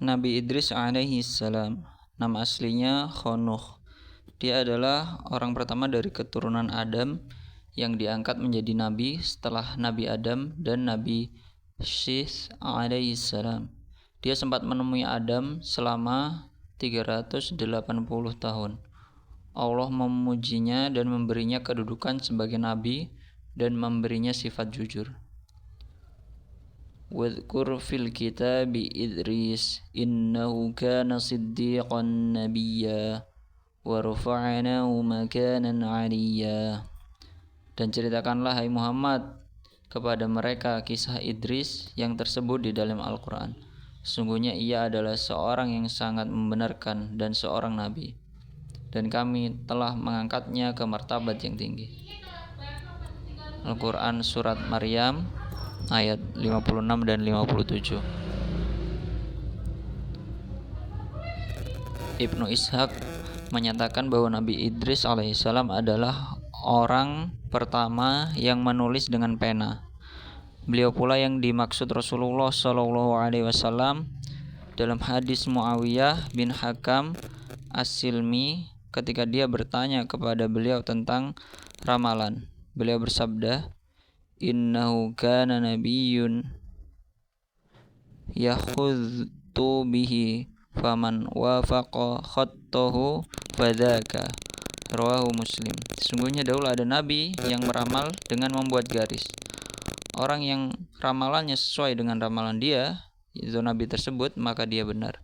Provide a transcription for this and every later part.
Nabi Idris alaihi salam. Nama aslinya Khanukh. Dia adalah orang pertama dari keturunan Adam yang diangkat menjadi nabi setelah Nabi Adam dan Nabi Syith alaihi salam. Dia sempat menemui Adam selama 380 tahun. Allah memujinya dan memberinya kedudukan sebagai nabi dan memberinya sifat jujur. Wadhkur fil kitabi Idris innahu kana siddiqan nabiyya wa rafa'nahu makanan 'aliyya. Dan ceritakanlah hai Muhammad kepada mereka kisah Idris yang tersebut di dalam Al-Quran. Sungguhnya ia adalah seorang yang sangat membenarkan dan seorang nabi, dan kami telah mengangkatnya ke martabat yang tinggi. Al-Quran Surat Maryam ayat 56 dan 57. Ibnu Ishaq menyatakan bahwa Nabi Idris alaihissalam adalah orang pertama yang menulis dengan pena. Beliau pula yang dimaksud Rasulullah SAW dalam hadis Muawiyah bin Hakam As-Silmi ketika dia bertanya kepada beliau tentang ramalan. Beliau bersabda, innahu kana nabiyyun yakhudtu bihi faman wafaqa khattahu fadzaka, rawahu Muslim. Sesungguhnya dahulu ada nabi yang meramal dengan membuat garis. Orang yang ramalannya sesuai dengan ramalan dia, itu nabi tersebut, maka dia benar.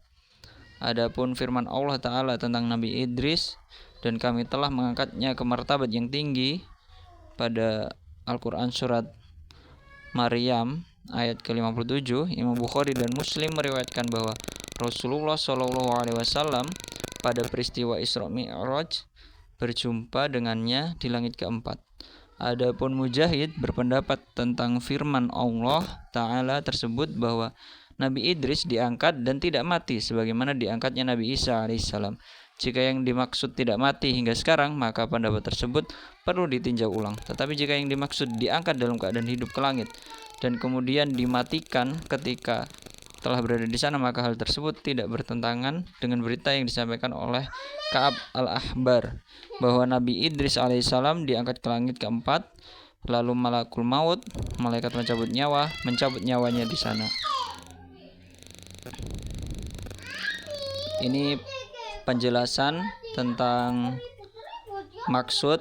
Adapun firman Allah Ta'ala tentang Nabi Idris, dan kami telah mengangkatnya ke martabat yang tinggi, pada Al-Quran Surat Maryam ayat ke-57, Imam Bukhari dan Muslim meriwayatkan bahwa Rasulullah SAW pada peristiwa Isra Mi'raj berjumpa dengannya di langit keempat. Adapun Mujahid berpendapat tentang firman Allah Ta'ala tersebut bahwa Nabi Idris diangkat dan tidak mati sebagaimana diangkatnya Nabi Isa alaihissalam. Jika yang dimaksud tidak mati hingga sekarang, maka pendapat tersebut perlu ditinjau ulang. Tetapi jika yang dimaksud diangkat dalam keadaan hidup ke langit dan kemudian dimatikan ketika telah berada di sana, maka hal tersebut tidak bertentangan dengan berita yang disampaikan oleh Ka'ab al-Ahbar bahwa Nabi Idris alaihissalam diangkat ke langit keempat, lalu malakul maut, malaikat mencabut nyawanya di sana. Ini penjelasan tentang maksud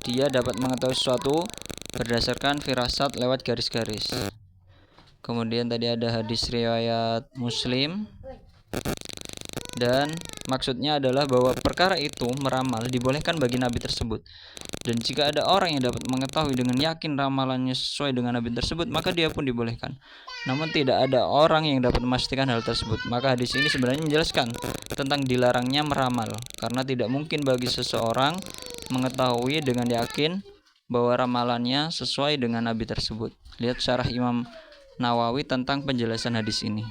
dia dapat mengetahui sesuatu berdasarkan firasat lewat garis-garis. Kemudian tadi ada hadis riwayat Muslim, dan maksudnya adalah bahwa perkara itu meramal dibolehkan bagi nabi tersebut. Dan jika ada orang yang dapat mengetahui dengan yakin ramalannya sesuai dengan nabi tersebut, maka dia pun dibolehkan. Namun tidak ada orang yang dapat memastikan hal tersebut. Maka hadis ini sebenarnya menjelaskan tentang dilarangnya meramal, karena tidak mungkin bagi seseorang mengetahui dengan yakin bahwa ramalannya sesuai dengan nabi tersebut. Lihat syarah Imam Nawawi tentang penjelasan hadis ini.